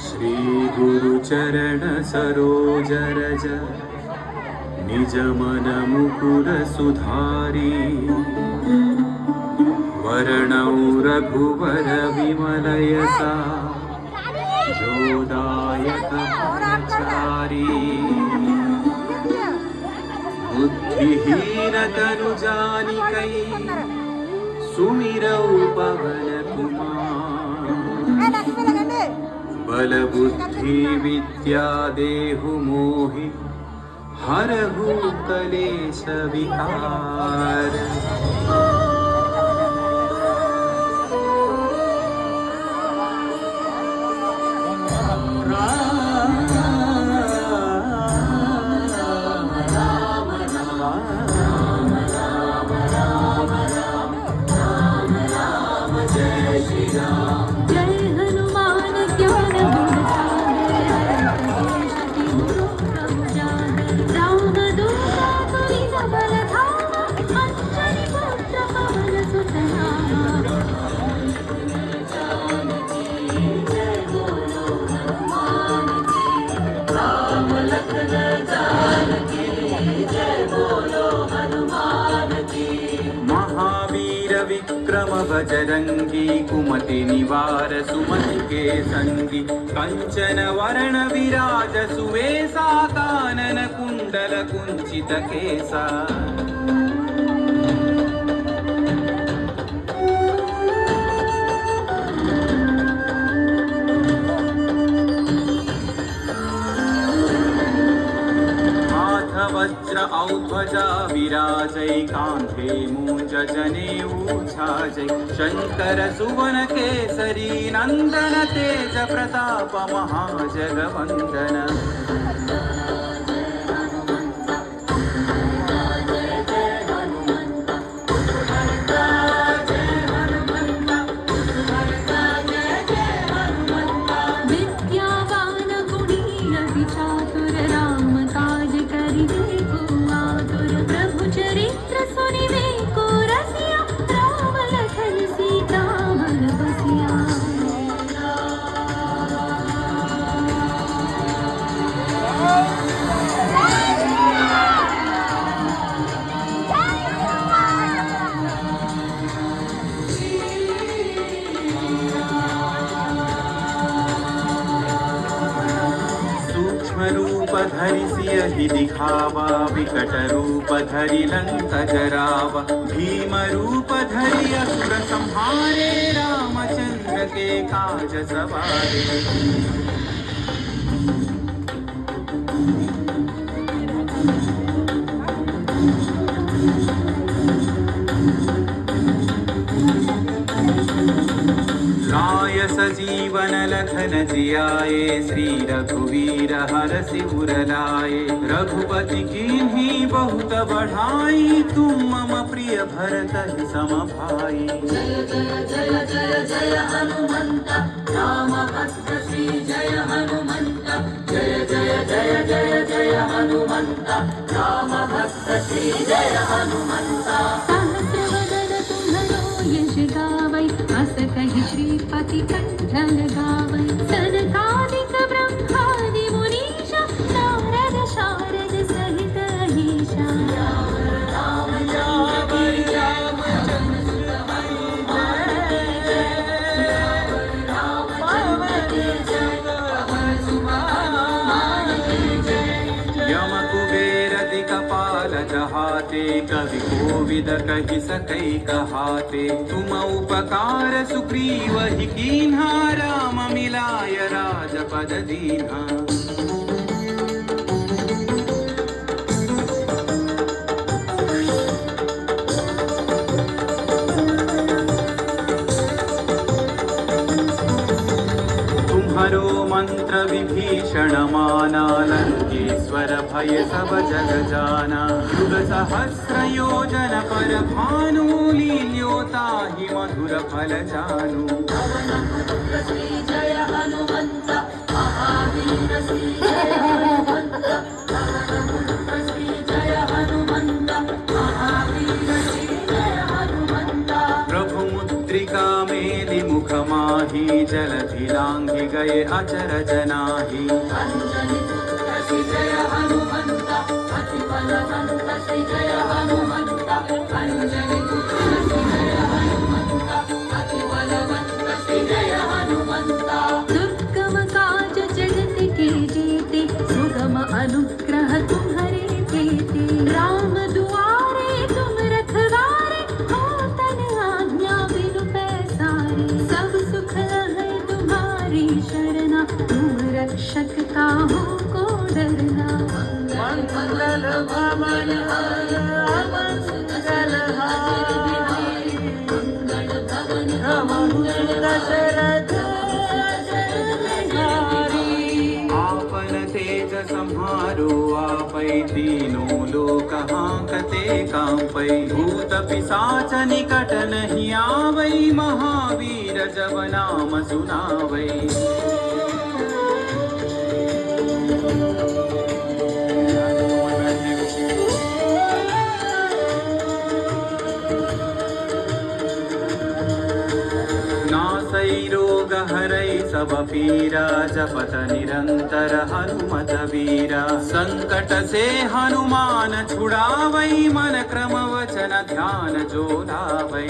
श्री गुरु चरण सरोज रज निज मन मुकुर सुधारी वरणौ रघुवर विमल यसा जोदायक फलचारी बुद्धिहीन तनु जानिकै सुमिरौ पवन कुमार बल बुद्धि विद्या देहु मोहि हरहु कलेश विकार। विक्रम बजरंगी कुमति निवार सुमति के संगी कंचन वरण विराज सुवेशा कानन कुंडल कुंचित केसा। वज्र औध्वजा विराजै कांधे मूंज जनेऊ छाजै शंकर सुवन केसरी नंदन तेज प्रताप महाजगवंदन। रूप धरि सियहि दिखावा विकट रूप धरि लंक जरावा भीम रूप धरि असुर संहारे रामचंद्र के काज सवारे। लाय सजीवन लखन जियाए श्री रघुवीर हरषि उर लाए रघुपति कीन्ही बहुत बढ़ाई तुम मम प्रिय भरत सम भाई। जय जय जय जय जय हनुमंत राम भक्त श्री जय हनुमंत जय जय जय जय जय हनुमंत राम भक्त श्री जय हनुमंत। कहि श्रीपति कंठ लगावै सनकादिक ब्रह्मादि मुनीशा नारद शारद सहित अहीशा। यम कुबेर दिक्पाल जहाते कवि कोविद कहि सकै कहाते तुम उपकार सुग्रीव ही कीन्हा राम मिलाय राजपद दीन्हा। तुम्हारो मंत्र विभीषण माना लंकेश्वर भय सब जग जाना युग सहस्र योजन पर भानु लील्योता ही मधुर फल जानू। श्री जय हनुमंत महावीर श्री जय हनुमंत श्री जय हनुमंत महावीर श्री जय हनुमंत। प्रभु मुद्रिका मेलि मुख माही जलधिला लांघि गए अचरज नाही। अंजनी पुत्र श्री जय हनुमंत, अति बलवंत श्री जय हनुमंत। अंजनी पुत्र श्री जय हनुमंत, अति बलवंत श्री जय हनुमंत। दुर्गम काज जगत के जेते, सुगम अनुग्रह तुम्हारे तेते। राम दुआरे तुम रखवारे, हो तन आज्ञा बिनु पैसारे। सब सुख है तुम्हारी शरणा, तुम रक्षक काहू को डरना। मंगल भवन मंगल हारी, मंगल भवन मंगल दशरथ आपन तेज सम्हारो आपै, तीनों लोक हांकते कांपै। भूत पिशाच निकट नहीं आवै, महावीर जब नाम सुनावै। नासै रोग हरै सब पीरा, जपत निरंतर हनुमत वीरा। संकट से हनुमान छुड़ावै, मन क्रम वचन ध्यान जो लावै।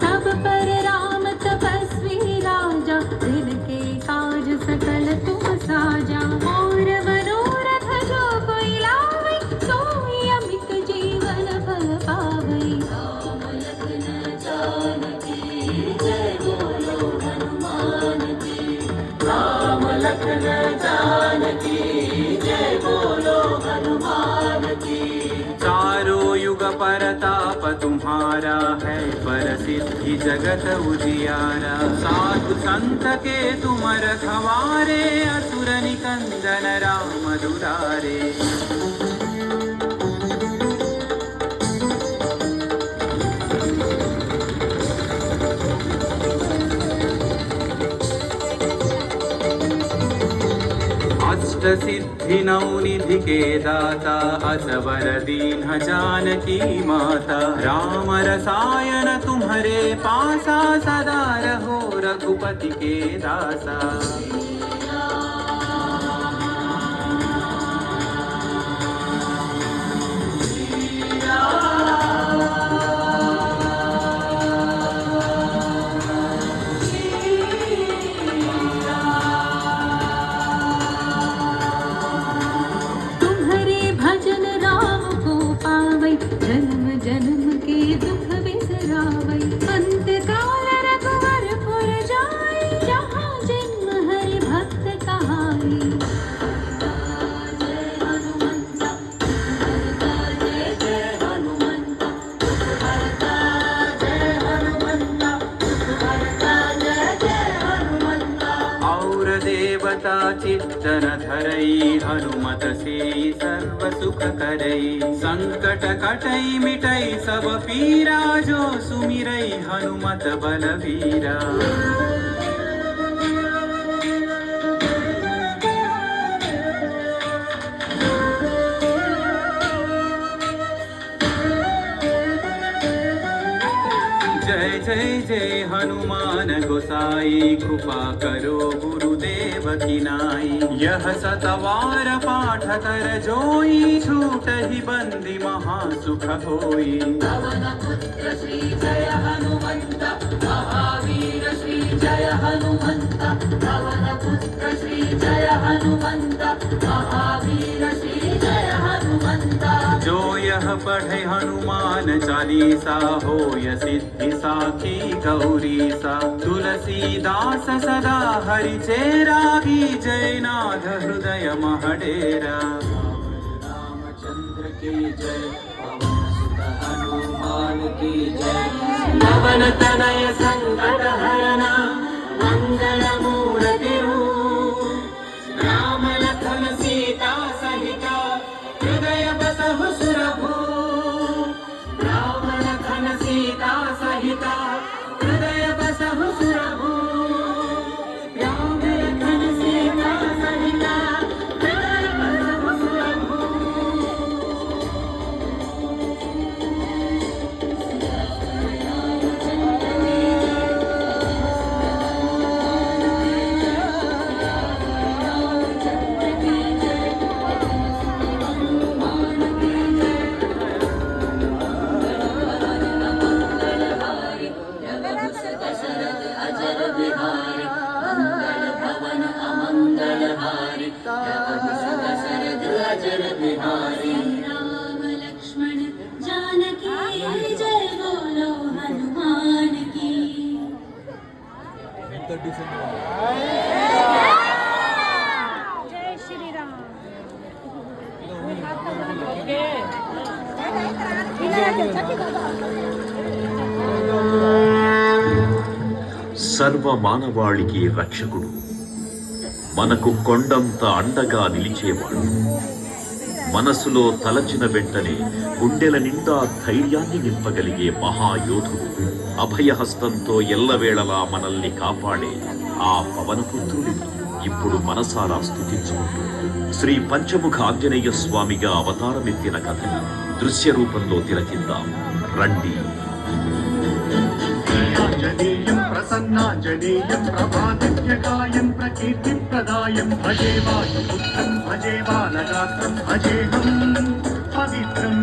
तब पर राम तपस्वी राजा, दिन के काज सकल तुम साजा। और मनोरथ जो कोई लावै, सोई अमित जीवन फल पावै। राम लखन जानकी जय बोलो हनुमान की। राम लखन जानकी जय बोलो हनुमान की। चारों युग परताप तुम्हारा है, परसिद्धि जगत उजियारा। साधु संत के तुम रखवारे, असुर निकंदन राम दुलारे। अष्ट सिद्धि नौ निधि के दाता, असवर दीन जानकी माता। राम रसायन तुम्हारे पासा, सदा रहो रघुपति के दासा। जन्म जन्म के दुख बिसरावै, अंत काल रघुवरपुर जाई। जहाँ जन्म हरि भक्त कहाई। जय हनुमंता जय जय हनुमंता, जय हनुमंता जय जय हनुमंता। और देवता चित्तन धरई, हनुमत से सर्व सुख करई। संकट कटई मिटई सब पीरा, जो सुमिरई हनुमत बलवीरा। जय जय जय हनुमान गोसाई, कृपा करो गुरुदेव की नाई। यह सतवार पाठ कर जोई, छूट ही बंदी महासुख होई। पवन पुत्र श्री जय हनुमंत, महावीर श्री जय हनुमंत। पवन पुत्र श्री जय हनुमंत, महावीर श्री जय हनुमंत। जो यह पढ़े हनुमान चालीसा, होय सिद्धि साखी गौरी सा। तुलसीदास सदा हरि चेरा, की जय नाथ हृदय महडेरा। रामचंद्र की जय, पवन सुत हनुमान की जय। पवन तनय संकट हरना, मंगल मूर्ति रूप। राम लखन सीता सहिता, हृदय बसहु सुरभूप। राम लखन सीता सहिता, हृदय बसहु सुरभूप। राम लखन सीता सहिता, बिहारी राम लक्ष्मण जानकी जय बोलो हनुमान की। जय श्री राम। సర్వ మానవాళికి రక్షకుడు, మనకు కొండంత అండగా నిలిచేవాడు, మనసులో తలచిన వెంటనే గుండెల నిండా ధైర్యాన్ని నింపగలిగే మహాయోధుడు, అభయహస్తంతో ఎల్లవేళలా మనల్ని కాపాడే ఆ పవనపుత్రుడిని ఇప్పుడు మనసారా స్తుతించుకుంటూ శ్రీ పంచముఖ ఆంజనేయ స్వామిగా అవతారమెత్తిన కథని దృశ్య రూపంలో తిలకిద్దాం రండి. ఆంజనేయం ప్రసన్నాంజనేయం ప్రభాదిత్యకాయం ప్రకీర్తిప్రదాయం భజే వాయుపుత్రం భజే బాలగాత్రం భజేహం పవిత్రం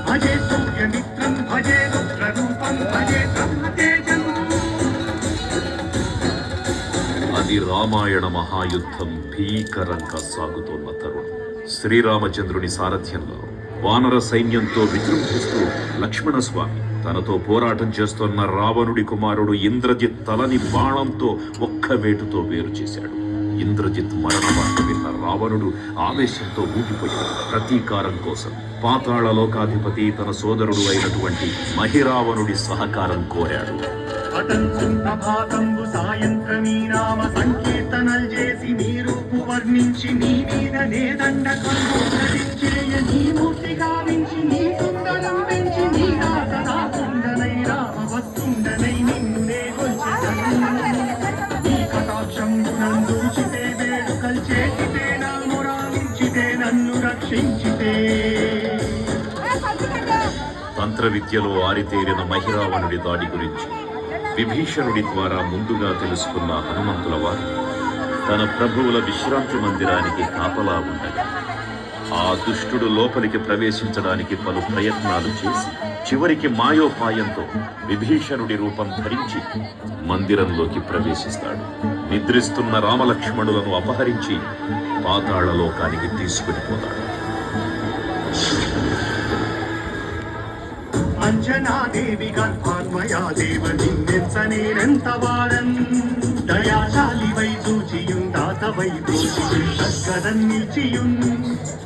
భజే సూర్యమిత్రం భజే రుద్రరూపం భజే బ్రహ్మతేజం. అది రామాయణ మహాయుద్ధం భీకరంగా సాగుతోన్న తరుణం. శ్రీరామచంద్రుని సారథ్యంలో వానర సైన్యంతో విజృంభిస్తూ లక్ష్మణస్వామి తనతో పోరాటం చేస్తున్న రావణుడి కుమారుడు ఇంద్రజిత్ తలని బాణంతో ఒక్క వేటుతో వేరు చేశాడు. ఇంద్రజిత్ మరణ వార్త విన్న రావణుడు ఆవేశంతో ఊగిపోయాడు. ప్రతీకారం కోసం పాతాళ లోకాధిపతి తన సోదరుడు అయినటువంటి మహిరావణుడి సహకారం కోరాడు. ప్రభాతంబు సాయంత్రమీ రామ సంకీర్తనలు చేసి నీ రూపు వర్ణించి నీ మీద నేదండ కంచేయ నీ మూర్తి గావించి నీ సుందరం పెంచి నీ రాసరాసుండనై రామ వస్తుండనై నిన్ను నే గొల్చెదను. నీ కటాక్షం నందూచితే వేడుకల్ చేసితే నా మురాలించితే నన్ను రక్షించితే. తంత్ర విద్యలో ఆరితేరిన మహిరావణుడి దాడి గురించి విభీషణుడి ద్వారా ముందుగా తెలుసుకున్న హనుమంతుల వారు తన ప్రభువుల విశ్రాంతి మందిరానికి కాపలా ఉండగా ఆ దుష్టుడు లోపలికి ప్రవేశించడానికి పలు ప్రయత్నాలు చేసి చివరికి మాయోపాయంతో విభీషణుడి రూపం ధరించి మందిరంలోకి ప్రవేశిస్తాడు. నిద్రిస్తున్న రామలక్ష్మణులను అపహరించి పాతాళ లోకానికి తీసుకుని పోతాడు. అంజనాదేవి గర్భాన్మయా దేవ నిన్నెంత వారన్ దయాశాలి వై చూచియుం దాతవై దోషిగదన్ నిలిచియున్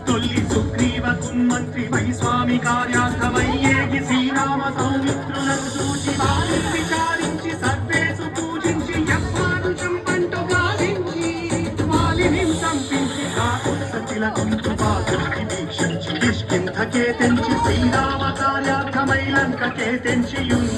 తొల్లి సుగ్రీవకున్ మంత్రి వై స్వామి కార్యార్థమై ఏగి శ్రీరామ సౌమిత్రులను చూచి వారి విచారించి సర్వేసు పూజించి యవ్వాను చంపంటు గావించి వాలిని సంపించి కాకుల కృపాదృష్టి వీక్షించి కిష్కింధకే తెంచి శ్రీరామ కార్యార్థమై లంకకే తెంచియున్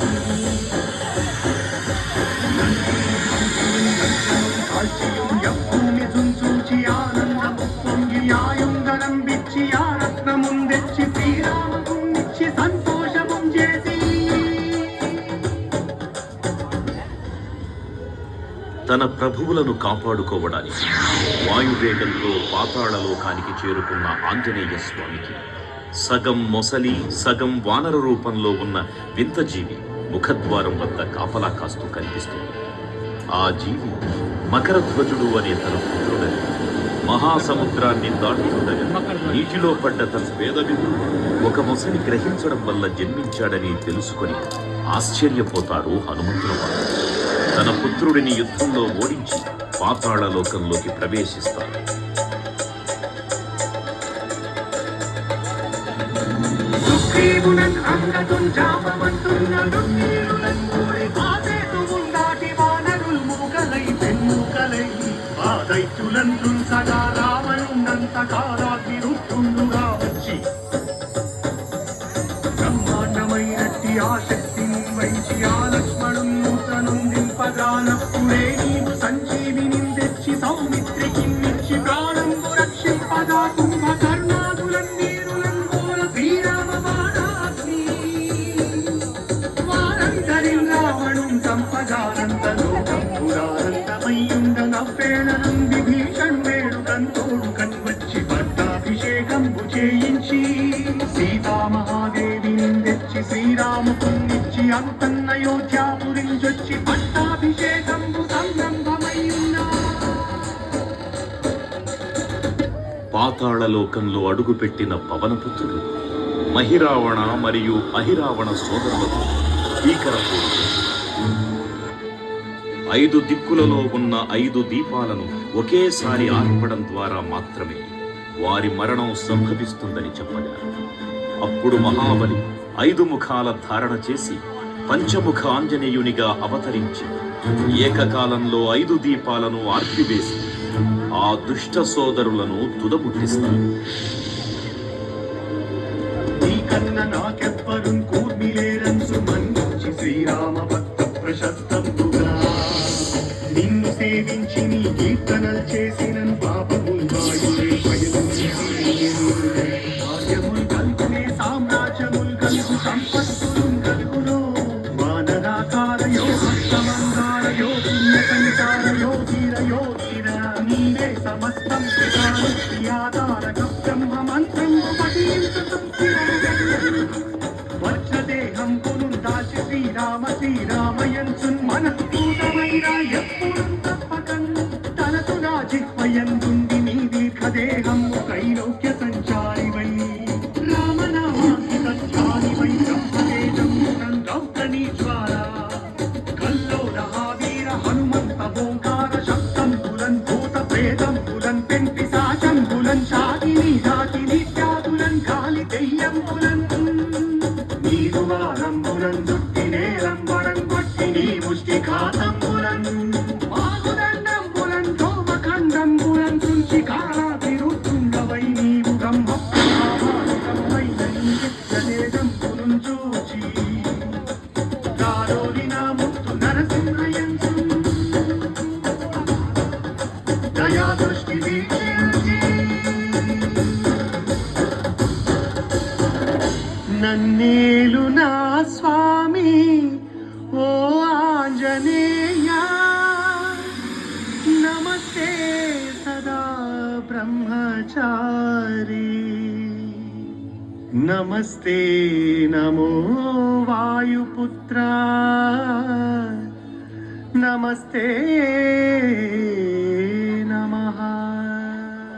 కాల్చియుం యవ్వూమి చుంచూచి ఆనందము పొంగి ఆయుంగనం బిచ్చి ఆ రత్నముందెచ్చి శ్రీరామకున్నిచ్చి సంతోషము చేసి. తన ప్రభువులను కాపాడుకోవడానికి వాయువేగంతో పాతాళ లోకానికి చేరుకున్న ఆంజనేయ స్వామికి సగం మొసలి సగం వానర రూపంలో ఉన్న వింత జీవి ముఖద్వారం వద్ద కాపలా కాస్తూ కనిపిస్తుంది. ఆ జీవి మకరధ్వజుడు అనే తన పుత్రుడని మహాసముద్రాన్ని దాటుతుండగా నీటిలో పడ్డ తన వేదవిధుడు ఒక మొసలి గ్రహించడం వల్ల జన్మించాడని తెలుసుకొని ఆశ్చర్యపోతాడు హనుమంతుల వారు. తన పుత్రుడిని యుద్ధంలో ఓడించి పాతాళ లోకంలోకి ప్రవేశిస్తాడు. సుగ్రీవునన్ అంగదున్ జాపవంతున్నదున్ నీరునన్ కోరి ఆసేతువున్ దాటి వానరుల్ మూకలై పెన్నుకలై ఆ దైత్యులన్ తుంచగా రావణున్నంత కాలాగ్ని రుద్రుండుగా వచ్చి బ్రహ్మాండమైనట్టి ఆ శక్తిని వైచి ఆ లక్ష్మణున్ నూతనుందింపగానప్పుడే నీవు సంజీవిని తెచ్చి సౌమిత్రికి నిచ్చి ప్రాణంబు రక్షింపగా కుంభకర్ణాదులన్ నీరులన్ కోర శ్రీరామ బాణాగ్ని వారందరిన్ రావణున్ సంపగానంత లోకంబురానందమయ్యుండ నవ్వేళనం విభీషణ్ వేడుకంతోడు కన్వచ్చి పట్టాభిషేకంబు చేయించి సీతామహాదేవిని తెచ్చి శ్రీరాముకున్నిచ్చి అంతన్నయోధ్యాపురించొచ్చి పట్టాభిషేకంబు సంరంభమయ్యున్నా. పాతాళలోకంలో అడుగుపెట్టిన పవనపుత్రుడు మహిరావణ మరియు అహిరావణ సోదరులతో భీకరపూర్వం 5 దిక్కులలో ఉన్న 5 దీపాలను ఒకేసారి ఆర్పడం ద్వారా మాత్రమే వారి మరణం సంభవిస్తుందని చెప్పగా అప్పుడు మహాబలి 5 ముఖాల ధారణ చేసి పంచముఖ ఆంజనేయునిగా అవతరించి ఏకకాలంలో 5 దీపాలను ఆర్పివేసి ఆ దుష్ట సోదరులను తుదముట్టిస్తారు. నీకన్న నాకెవ్వరున్ కూర్మిలేరన్సు మన్నించి శ్రీరామ భక్త ప్రశస్తంబుగా నిన్ను సేవించి నీ కీర్తనలు చేసిన పాపముల్ వాయులే భాగ్యముల్ కల్గునే సామ్రాజ్యముల్ కలుగు సంపత్తులున్ కలుగునో వానరాకారయో భక్తమంగారయో పుణ్యకంకారయో ధీరయో ధీర నీవే సమస్తం ఆధారక బ్రహ్మ మంత్రము పఠించు వర్షదేహం పును దాచి శ్రీరామయంచున్ మనస్ఫూతమైనా ఎప్పుడు తప్పకన్ తనకు నా జిహ్వయందుండి నీ దీర్ఘదేహము త్రైలోక్య సంచారివై రామనామాకి సత్యానివై బ్రహ్మతేజమునం రౌద్రనీ జ్వాలా కల్లోల వీర హనుమంత ఓంకార శబ్దంబులన్ భూత ప్రేతంబులన్ పెంటి సాశంబులన్ శాకిని జాతిని త్యాగులన్ గాలి దెయ్యంబులన్ నీరు వారంబులన్ దుట్టినేలంబడం కొట్టి నీ ముష్టి ఘాతంబులన్ మాగుదండంబులన్ ధోమఖండంబులన్ తుంచి కాలాభిరుతుండవై నీవు బ్రహ్మ ప్రభావాలుకమైన నీ నిత్యదేజంబులను చూచి దారోలి నా ముత్తు నరసింహయంచు దయా దృష్టి వీక్షించి నన్నేలు నా స్వామి ఓ ఆంజనేయ నమస్తే సదా బ్రహ్మచారి నమస్తే నమో వాయుపుత్ర నమస్తే నమః.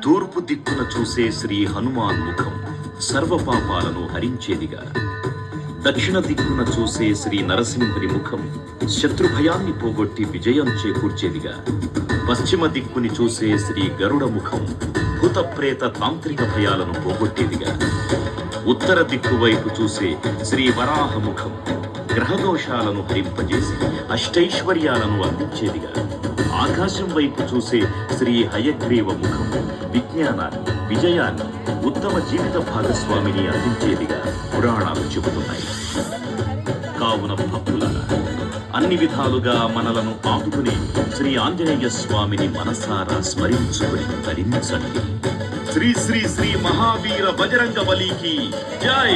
తూర్పు దిక్కున చూసే శ్రీ హనుమాన్ ముఖం సర్వపాపాలను హరించేదిగా, దక్షిణ దిక్కున చూసే శ్రీ నరసింహుని ముఖం శత్రుభయాన్ని పోగొట్టి విజయం చేకూర్చేదిగా, పశ్చిమ దిక్కుని చూసే శ్రీ గరుడ ముఖం భూత ప్రేత తాంత్రిక భయాలను పోగొట్టేదిగా, ఉత్తర దిక్కు వైపు చూసే శ్రీ వరాహ ముఖం గ్రహదోషాలను హరింపజేసి అష్టైశ్వర్యాలను అందించేదిగా, ఆకాశం వైపు చూసే శ్రీ హయగ్రీవ ముఖం విజ్ఞానాన్ని, విజయాన్ని, ఉత్తమ జీవిత భాగస్వామిని అందించేదిగా పురాణాలు చెబుతున్నాయి. కావున భక్తులారా, అన్ని విధాలుగా మనలను ఆదుకుని శ్రీ ఆంజనేయ స్వామిని మనసారా స్మరించుకుని తరించండి. శ్రీ శ్రీ శ్రీ మహావీర బజరంగ బలికి జై.